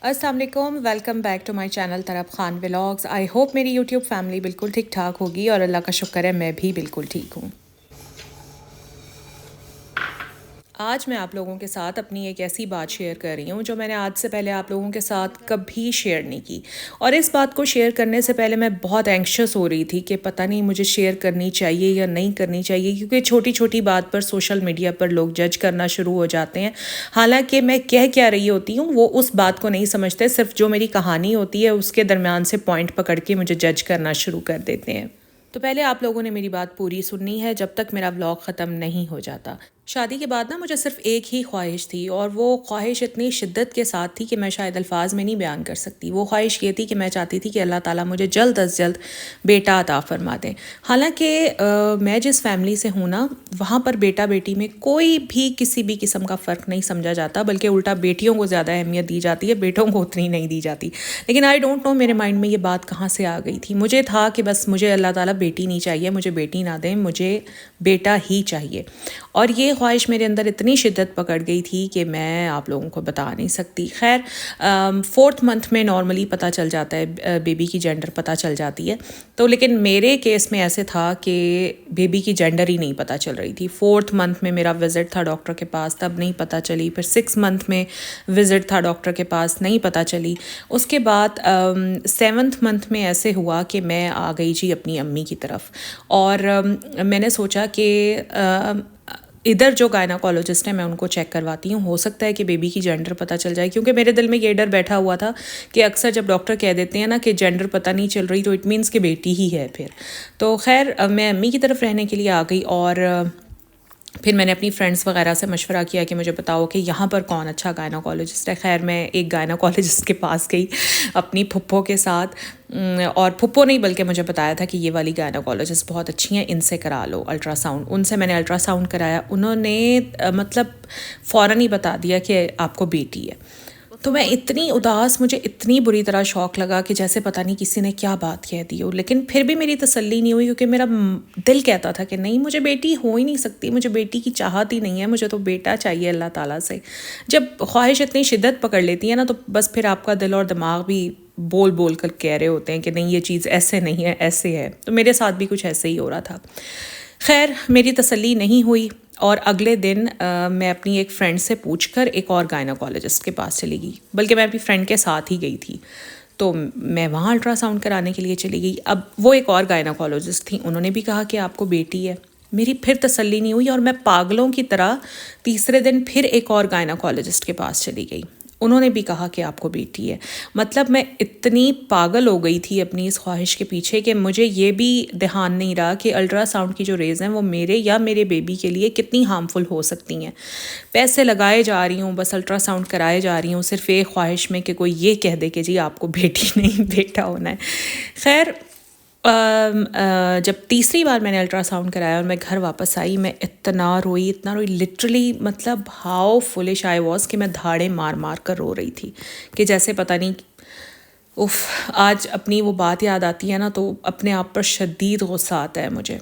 السلام علیکم، welcome back to my channel Tarab Khan vlogs. I hope میری یوٹیوب فیملی بالکل ٹھیک ٹھاک ہوگی اور اللہ کا شکر ہے میں بھی بالکل ٹھیک ہوں۔ آج میں آپ لوگوں کے ساتھ اپنی ایک ایسی بات شیئر کر رہی ہوں جو میں نے آج سے پہلے آپ لوگوں کے ساتھ کبھی شیئر نہیں کی، اور اس بات کو شیئر کرنے سے پہلے میں بہت اینکشس ہو رہی تھی کہ پتہ نہیں مجھے شیئر کرنی چاہیے یا نہیں کرنی چاہیے، کیونکہ چھوٹی چھوٹی بات پر سوشل میڈیا پر لوگ جج کرنا شروع ہو جاتے ہیں۔ حالانکہ میں کہہ کیا رہی ہوتی ہوں وہ اس بات کو نہیں سمجھتے، صرف جو میری کہانی ہوتی ہے اس کے درمیان سے پوائنٹ پکڑ کے مجھے جج کرنا شروع کر دیتے ہیں۔ تو پہلے آپ لوگوں نے میری بات پوری سننی ہے جب تک میرا ولاگ ختم نہیں ہو جاتا۔ شادی کے بعد نا مجھے صرف ایک ہی خواہش تھی، اور وہ خواہش اتنی شدت کے ساتھ تھی کہ میں شاید الفاظ میں نہیں بیان کر سکتی۔ وہ خواہش یہ تھی کہ میں چاہتی تھی کہ اللہ تعالیٰ مجھے جلد از جلد بیٹا عطا فرما دیں۔ حالانکہ میں جس فیملی سے ہوں نا، وہاں پر بیٹا بیٹی میں کوئی بھی کسی بھی قسم کا فرق نہیں سمجھا جاتا، بلکہ الٹا بیٹیوں کو زیادہ اہمیت دی جاتی ہے، بیٹوں کو اتنی نہیں دی جاتی۔ لیکن آئی ڈونٹ نو میرے مائنڈ میں یہ بات کہاں سے آ گئی تھی۔ مجھے تھا کہ بس مجھے اللہ تعالیٰ بیٹی نہیں چاہیے، مجھے بیٹی نہ دیں، مجھے بیٹا ہی چاہیے۔ اور یہ خواہش میرے اندر اتنی شدت پکڑ گئی تھی کہ میں آپ لوگوں کو بتا نہیں سکتی۔ خیر، 4th منتھ میں نارملی پتہ چل جاتا ہے، بیبی کی جینڈر پتہ چل جاتی ہے، تو لیکن میرے کیس میں ایسے تھا کہ بیبی کی جینڈر ہی نہیں پتہ چل رہی تھی۔ 4th منتھ میں میرا وزٹ تھا ڈاکٹر کے پاس، تب نہیں پتہ چلی۔ پھر 6 منتھ میں وزٹ تھا ڈاکٹر کے پاس، نہیں پتہ چلی۔ اس کے بعد 7th منتھ میں ایسے ہوا کہ میں آ گئی جی اپنی امی کی طرف، اور میں نے سوچا کہ ادھر جو گائناکالوجسٹ ہیں میں ان کو چیک کرواتی ہوں، ہو سکتا ہے کہ بیبی کی جینڈر پتہ چل جائے، کیونکہ میرے دل میں یہ ڈر بیٹھا ہوا تھا کہ اکثر جب ڈاکٹر کہہ دیتے ہیں نا کہ جینڈر پتہ نہیں چل رہی تو اٹ مینس کہ بیٹی ہی ہے پھر۔ تو خیر میں امی کی طرف رہنے کے لیے آ گئی، اور پھر میں نے اپنی فرینڈس وغیرہ سے مشورہ کیا کہ مجھے بتاؤ کہ یہاں پر کون اچھا گائناکالوجسٹ ہے۔ خیر میں ایک گائناکالوجسٹ کے پاس گئی اپنی پھپھو کے ساتھ، اور پھپھو نہیں بلکہ مجھے بتایا تھا کہ یہ والی گائناکالوجسٹ بہت اچھی ہیں، ان سے کرا لو الٹرا ساؤنڈ۔ ان سے میں نے الٹرا ساؤنڈ کرایا، انہوں نے مطلب فوراً ہی بتا دیا کہ آپ کو بیٹی ہے۔ تو میں اتنی اداس، مجھے اتنی بری طرح شوق لگا کہ جیسے پتہ نہیں کسی نے کیا بات کہہ دی ہو، لیکن پھر بھی میری تسلی نہیں ہوئی، کیونکہ میرا دل کہتا تھا کہ نہیں، مجھے بیٹی ہو ہی نہیں سکتی، مجھے بیٹی کی چاہت ہی نہیں ہے، مجھے تو بیٹا چاہیے اللہ تعالیٰ سے۔ جب خواہش اتنی شدت پکڑ لیتی ہے نا تو بس پھر آپ کا دل اور دماغ بھی بول بول کر کہہ رہے ہوتے ہیں کہ نہیں یہ چیز ایسے نہیں ہے، ایسے ہے۔ تو میرے ساتھ بھی کچھ ایسے ہی ہو رہا تھا۔ خیر میری تسلی نہیں ہوئی، اور اگلے دن میں اپنی ایک فرینڈ سے پوچھ کر ایک اور گائناکالوجسٹ کے پاس چلی گئی، بلکہ میں اپنی فرینڈ کے ساتھ ہی گئی تھی۔ تو میں وہاں الٹرا ساؤنڈ کرانے کے لیے چلی گئی۔ اب وہ ایک اور گائناکالوجسٹ تھیں، انہوں نے بھی کہا کہ آپ کو بیٹی ہے۔ میری پھر تسلی نہیں ہوئی، اور میں پاگلوں کی طرح تیسرے دن پھر ایک اور گائناکالوجسٹ کے پاس چلی گئی، انہوں نے بھی کہا کہ آپ کو بیٹی ہے۔ مطلب میں اتنی پاگل ہو گئی تھی اپنی اس خواہش کے پیچھے کہ مجھے یہ بھی دھیان نہیں رہا کہ الٹرا ساؤنڈ کی جو ریز ہیں وہ میرے یا میرے بیبی کے لیے کتنی ہارمفل ہو سکتی ہیں۔ پیسے لگائے جا رہی ہوں، بس الٹرا ساؤنڈ کرائے جا رہی ہوں، صرف ایک خواہش میں کہ کوئی یہ کہہ دے کہ جی آپ کو بیٹی نہیں بیٹا ہونا ہے۔ خیر جب تیسری بار میں نے الٹرا ساؤنڈ کرایا اور میں گھر واپس آئی، میں اتنا روئی لٹرلی، مطلب ہاؤ فولش آئی واز کہ میں دھاڑے مار مار کر رو رہی تھی کہ جیسے پتہ نہیں، آج اپنی وہ بات یاد آتی ہے نا تو اپنے آپ پر شدید غصہ آتا ہے مجھے۔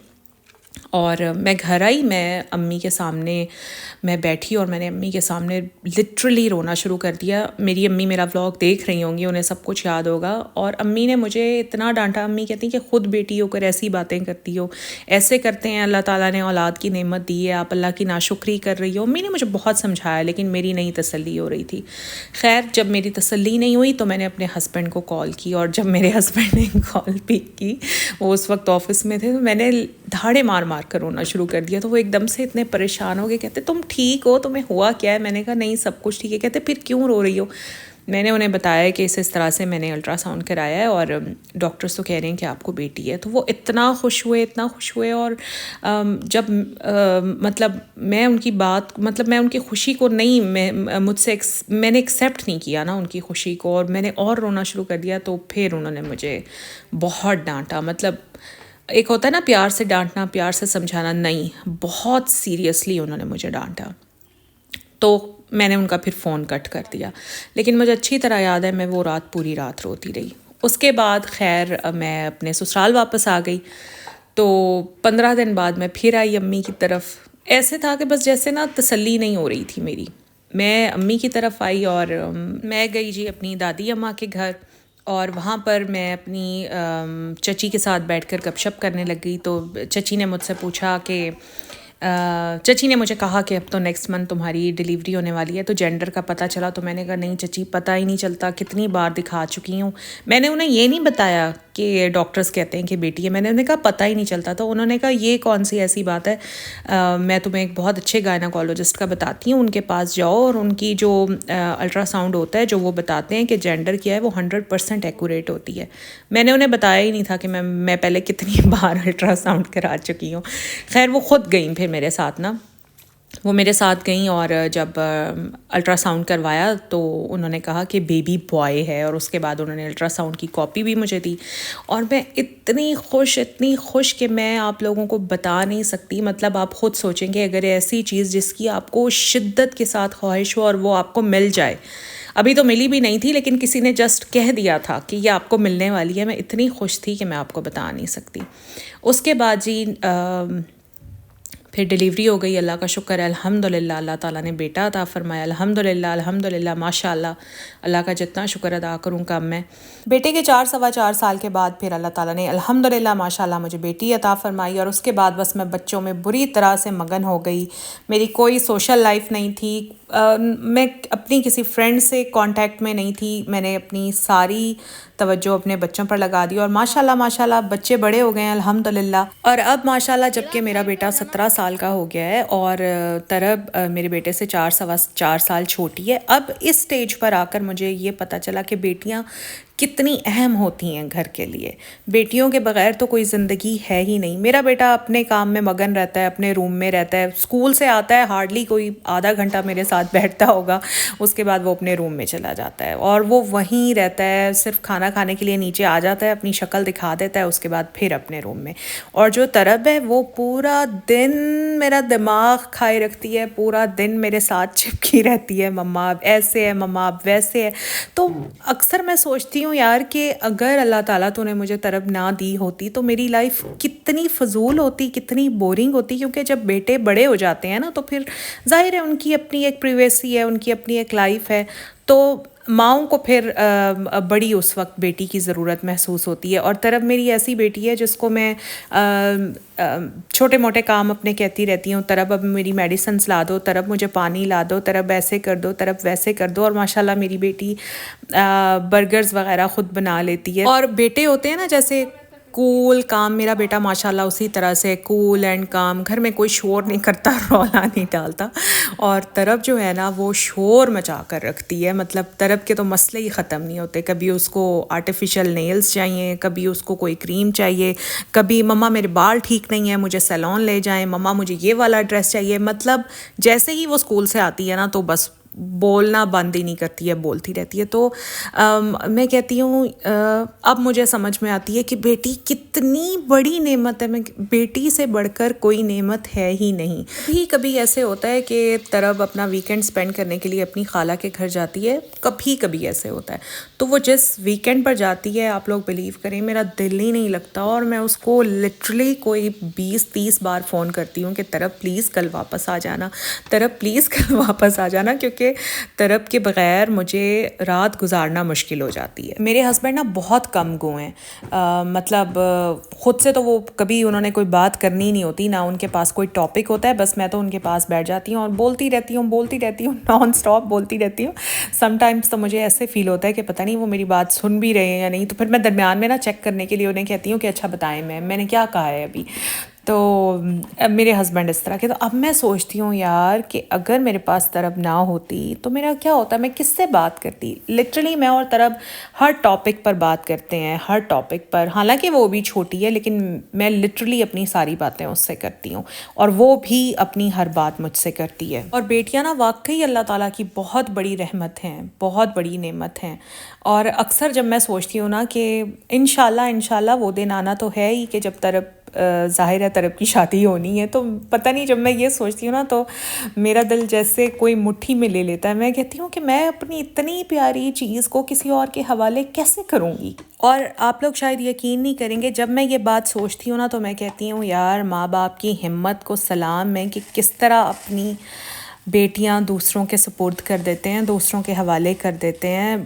اور میں گھر آئی، میں امی کے سامنے میں بیٹھی اور میں نے امی کے سامنے لٹرلی رونا شروع کر دیا۔ میری امی میرا ولاگ دیکھ رہی ہوں گی، انہیں سب کچھ یاد ہوگا، اور امی نے مجھے اتنا ڈانٹا۔ امی کہتی ہیں کہ خود بیٹی ہو کر ایسی باتیں کرتی ہو، ایسے کرتے ہیں، اللہ تعالیٰ نے اولاد کی نعمت دی ہے، آپ اللہ کی ناشکری کر رہی ہو۔ امی نے مجھے بہت سمجھایا لیکن میری نہیں تسلی ہو رہی تھی۔ خیر جب میری تسلی نہیں ہوئی تو میں نے اپنے ہسبینڈ کو کال کی، اور جب میرے ہسبینڈ نے کال پک کی، وہ اس وقت آفس میں تھے، تو میں نے دھاڑے مار مار کر رونا شروع کر دیا۔ تو وہ ایک دم سے اتنے پریشان ہو گئے، کہتے تم ٹھیک ہو، تمہیں ہوا کیا ہے؟ میں نے کہا نہیں سب کچھ ٹھیک ہے۔ کہتے پھر کیوں رو رہی ہو؟ میں نے انہیں بتایا کہ اس طرح سے میں نے الٹرا ساؤنڈ کرایا ہے اور ڈاکٹرز تو کہہ رہے ہیں کہ آپ کو بیٹی ہے۔ تو وہ اتنا خوش ہوئے، اور جب مطلب میں ان کی بات، مطلب میں ان کی خوشی کو نہیں، میں نے ایکسیپٹ نہیں کیا نا ان کی خوشی کو، اور میں نے اور رونا شروع کر دیا۔ تو پھر انہوں نے مجھے بہت ڈانٹا، مطلب ایک ہوتا ہے نا پیار سے ڈانٹنا، پیار سے سمجھانا، نہیں، بہت سیریسلی انہوں نے مجھے ڈانٹا۔ تو میں نے ان کا پھر فون کٹ کر دیا، لیکن مجھے اچھی طرح یاد ہے میں وہ پوری رات روتی رہی۔ اس کے بعد خیر میں اپنے سسرال واپس آ گئی، تو 15 دن بعد میں پھر آئی امی کی طرف۔ ایسے تھا کہ بس جیسے نا تسلی نہیں ہو رہی تھی میری، میں امی کی طرف آئی اور میں گئی جی اپنی دادی اماں کے گھر، اور وہاں پر میں اپنی چچی کے ساتھ بیٹھ کر گپ شپ کرنے لگ گئی. تو چچی نے مجھ سے پوچھا کہ چچی نے مجھے کہا کہ اب تو نیکسٹ منتھ تمہاری ڈیلیوری ہونے والی ہے، تو جینڈر کا پتہ چلا. تو میں نے کہا نہیں چچی، پتہ ہی نہیں چلتا، کتنی بار دکھا چکی ہوں. میں نے انہیں یہ نہیں بتایا کہ ڈاکٹرز کہتے ہیں کہ بیٹی ہے، میں نے انہیں کہا پتہ ہی نہیں چلتا. تو انہوں نے کہا یہ کون سی ایسی بات ہے، میں تمہیں ایک بہت اچھے گائناکولوجسٹ کا بتاتی ہوں، ان کے پاس جاؤ اور ان کی جو الٹرا ساؤنڈ ہوتا ہے جو وہ بتاتے ہیں کہ جینڈر کیا ہے، وہ 100% ایکوریٹ ہوتی ہے. میں نے انہیں بتایا ہی نہیں تھا کہ میں پہلے کتنی بار الٹرا ساؤنڈ کرا چکی ہوں. خیر وہ خود گئیں پھر میرے ساتھ نا، وہ میرے ساتھ گئیں، اور جب الٹرا ساؤنڈ کروایا تو انہوں نے کہا کہ بیبی بوائے ہے، اور اس کے بعد انہوں نے الٹرا ساؤنڈ کی کاپی بھی مجھے دی. اور میں اتنی خوش کہ میں آپ لوگوں کو بتا نہیں سکتی. مطلب آپ خود سوچیں کہ اگر ایسی چیز جس کی آپ کو شدت کے ساتھ خواہش ہو اور وہ آپ کو مل جائے، ابھی تو ملی بھی نہیں تھی لیکن کسی نے جسٹ کہہ دیا تھا کہ یہ آپ کو ملنے والی ہے، میں اتنی خوش تھی کہ میں آپ کو بتا نہیں سکتی. اس کے بعد جی پھر ڈیلیوری ہو گئی، اللہ کا شکر ہے، الحمدللہ اللہ تعالیٰ نے بیٹا عطا فرمایا، الحمدللہ ماشاءاللہ. اللہ کا جتنا شکر ادا کروں کم میں. بیٹے کے 4 سال کے بعد پھر اللہ تعالیٰ نے الحمدللہ ماشاءاللہ مجھے بیٹی عطا فرمائی، اور اس کے بعد بس میں بچوں میں بری طرح سے مگن ہو گئی. میری کوئی سوشل لائف نہیں تھی، میں اپنی کسی فرینڈ سے کانٹیکٹ میں نہیں تھی. میں نے اپنی ساری توجہ اپنے بچوں پر لگا دی، اور ماشاءاللہ بچے بڑے ہو گئے ہیں الحمدللہ. اور اب ماشاءاللہ جب کہ میرا بیٹا 17 سال کا ہو گیا ہے اور طرب میرے بیٹے سے 4 سال چھوٹی ہے، اب اس سٹیج پر آ کر مجھے یہ پتہ چلا کہ بیٹیاں کتنی اہم ہوتی ہیں گھر کے لیے. بیٹیوں کے بغیر تو کوئی زندگی ہے ہی نہیں. میرا بیٹا اپنے کام میں مگن رہتا ہے، اپنے روم میں رہتا ہے، اسکول سے آتا ہے ہارڈلی کوئی آدھا گھنٹہ میرے ساتھ بیٹھتا ہوگا، اس کے بعد وہ اپنے روم میں چلا جاتا ہے اور وہ وہیں رہتا ہے. صرف کھانا کھانے کے لیے نیچے آ جاتا ہے، اپنی شکل دکھا دیتا ہے، اس کے بعد پھر اپنے روم میں. اور جو طرب ہے وہ پورا دن میرا دماغ کھائے رکھتی ہے، پورا دن میرے ساتھ چپکی رہتی ہے، مما اب ایسے ہے، مما اب ویسے ہے. تو اکثر میں سوچتی ہوں یار کہ اگر اللہ تعالیٰ تو نے مجھے طرب نہ دی ہوتی تو میری لائف کتنی فضول ہوتی، کتنی بورنگ ہوتی. کیونکہ جب بیٹے بڑے ہو جاتے ہیں نا تو پھر ظاہر ہے ان کی اپنی ایک پریویسی ہے، ان کی اپنی ایک لائف ہے. تو ماؤں کو پھر بڑی اس وقت بیٹی کی ضرورت محسوس ہوتی ہے. اور طرب میری ایسی بیٹی ہے جس کو میں چھوٹے موٹے کام اپنے کہتی رہتی ہوں، طرب اب میری میڈیسنس لا دو، طرب مجھے پانی لا دو، طرب ایسے کر دو، طرب ویسے کر دو. اور ماشاءاللہ میری بیٹی برگرز وغیرہ خود بنا لیتی ہے. اور بیٹے ہوتے ہیں نا جیسے کول کام، میرا بیٹا ماشاءاللہ اسی طرح سے کول اینڈ کام، گھر میں کوئی شور نہیں کرتا، رولا نہیں ڈالتا. اور طرب جو ہے نا وہ شور مچا کر رکھتی ہے. مطلب طرب کے تو مسئلے ہی ختم نہیں ہوتے. کبھی اس کو آرٹیفیشل نیلز چاہیے، کبھی اس کو کوئی کریم چاہیے، کبھی مما میرے بال ٹھیک نہیں ہیں مجھے سیلون لے جائیں، مما مجھے یہ والا ڈریس چاہیے. مطلب جیسے ہی وہ اسکول سے آتی ہے نا تو بس بولنا بند ہی نہیں کرتی ہے، بولتی رہتی ہے. تو میں کہتی ہوں اب مجھے سمجھ میں آتی ہے کہ بیٹی کتنی بڑی نعمت ہے. میں بیٹی سے بڑھ کر کوئی نعمت ہے ہی نہیں. کبھی ایسے ہوتا ہے کہ طرب اپنا ویکینڈ سپینڈ کرنے کے لیے اپنی خالہ کے گھر جاتی ہے، کبھی ایسے ہوتا ہے. تو وہ جس ویکینڈ پر جاتی ہے آپ لوگ بلیو کریں میرا دل ہی نہیں لگتا، اور میں اس کو لٹرلی کوئی 20-30 بار فون کرتی ہوں کہ طرب پلیز کل واپس آ جانا، طرب پلیز کل واپس آ جانا، کیونکہ طرب کے بغیر مجھے رات گزارنا مشکل ہو جاتی ہے. میرے ہسبینڈ نا بہت کم گو ہیں، مطلب خود سے تو وہ کبھی انہوں نے کوئی بات کرنی نہیں ہوتی، نہ ان کے پاس کوئی ٹاپک ہوتا ہے، بس میں تو ان کے پاس بیٹھ جاتی ہوں اور بولتی رہتی ہوں نان سٹاپ بولتی رہتی ہوں. سم ٹائمس تو مجھے ایسے فیل ہوتا ہے کہ پتہ نہیں وہ میری بات سن بھی رہے ہیں یا نہیں. تو پھر میں درمیان میں نا چیک کرنے کے لیے انہیں کہتی ہوں کہ اچھا بتائیں میں نے کیا کہا ہے ابھی. تو میرے ہسبینڈ اس طرح کے. تو اب میں سوچتی ہوں یار کہ اگر میرے پاس طرب نہ ہوتی تو میرا کیا ہوتا، میں کس سے بات کرتی. لٹرلی میں اور طرب ہر ٹاپک پر بات کرتے ہیں، ہر ٹاپک پر. حالانکہ وہ بھی چھوٹی ہے لیکن میں لٹرلی اپنی ساری باتیں اس سے کرتی ہوں اور وہ بھی اپنی ہر بات مجھ سے کرتی ہے. اور بیٹیاں نا واقعی اللہ تعالیٰ کی بہت بڑی رحمت ہیں، بہت بڑی نعمت ہیں. اور اکثر جب میں سوچتی ہوں نا کہ انشاءاللہ وہ دن آنا تو ہے ہی کہ جب طرب ظاہر ہے طرب کی شادی ہونی ہے، تو پتہ نہیں جب میں یہ سوچتی ہوں نا تو میرا دل جیسے کوئی مٹھی میں لے لیتا ہے. میں کہتی ہوں کہ میں اپنی اتنی پیاری چیز کو کسی اور کے حوالے کیسے کروں گی. اور آپ لوگ شاید یقین نہیں کریں گے، جب میں یہ بات سوچتی ہوں نا تو میں کہتی ہوں یار ماں باپ کی ہمت کو سلام ہے کہ کس طرح اپنی بیٹیاں دوسروں کے سپرد کر دیتے ہیں، دوسروں کے حوالے کر دیتے ہیں،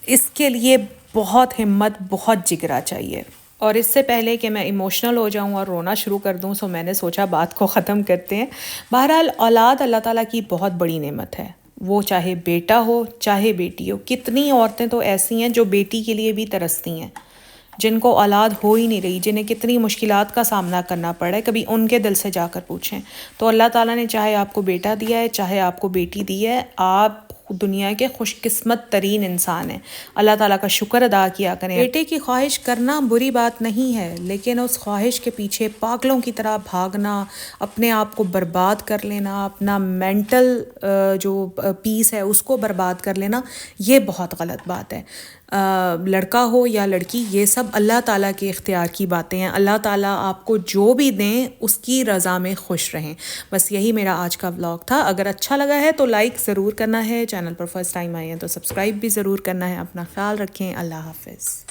اس کے لیے بہت ہمت، بہت جگرا چاہیے۔ اور اس سے پہلے کہ میں ایموشنل ہو جاؤں اور رونا شروع کر دوں، میں نے سوچا بات کو ختم کرتے ہیں۔ بہرحال اولاد اللہ تعالیٰ کی بہت بڑی نعمت ہے، وہ چاہے بیٹا ہو چاہے بیٹی ہو۔ کتنی عورتیں تو ایسی ہیں جو بیٹی کے لیے بھی ترستی ہیں، جن کو اولاد ہو ہی نہیں رہی، جنہیں کتنی مشکلات کا سامنا کرنا پڑا ہے، کبھی ان کے دل سے جا کر پوچھیں۔ تو اللہ تعالیٰ نے چاہے آپ کو بیٹا دیا ہے چاہے آپ کو بیٹی دی ہے، آپ دنیا کے خوش قسمت ترین انسان ہیں۔ اللہ تعالیٰ کا شکر ادا کیا کریں۔ بیٹے کی خواہش کرنا بری بات نہیں ہے، لیکن اس خواہش کے پیچھے پاگلوں کی طرح بھاگنا، اپنے آپ کو برباد کر لینا، اپنا مینٹل جو پیس ہے اس کو برباد کر لینا، یہ بہت غلط بات ہے۔ لڑکا ہو یا لڑکی، یہ سب اللہ تعالیٰ کے اختیار کی باتیں ہیں۔ اللہ تعالیٰ آپ کو جو بھی دیں اس کی رضا میں خوش رہیں۔ بس یہی میرا آج کا ولاگ تھا۔ اگر اچھا لگا ہے تو لائک ضرور کرنا ہے، چینل پر فرسٹ ٹائم آئے ہیں تو سبسکرائب بھی ضرور کرنا ہے۔ اپنا خیال رکھیں، اللہ حافظ۔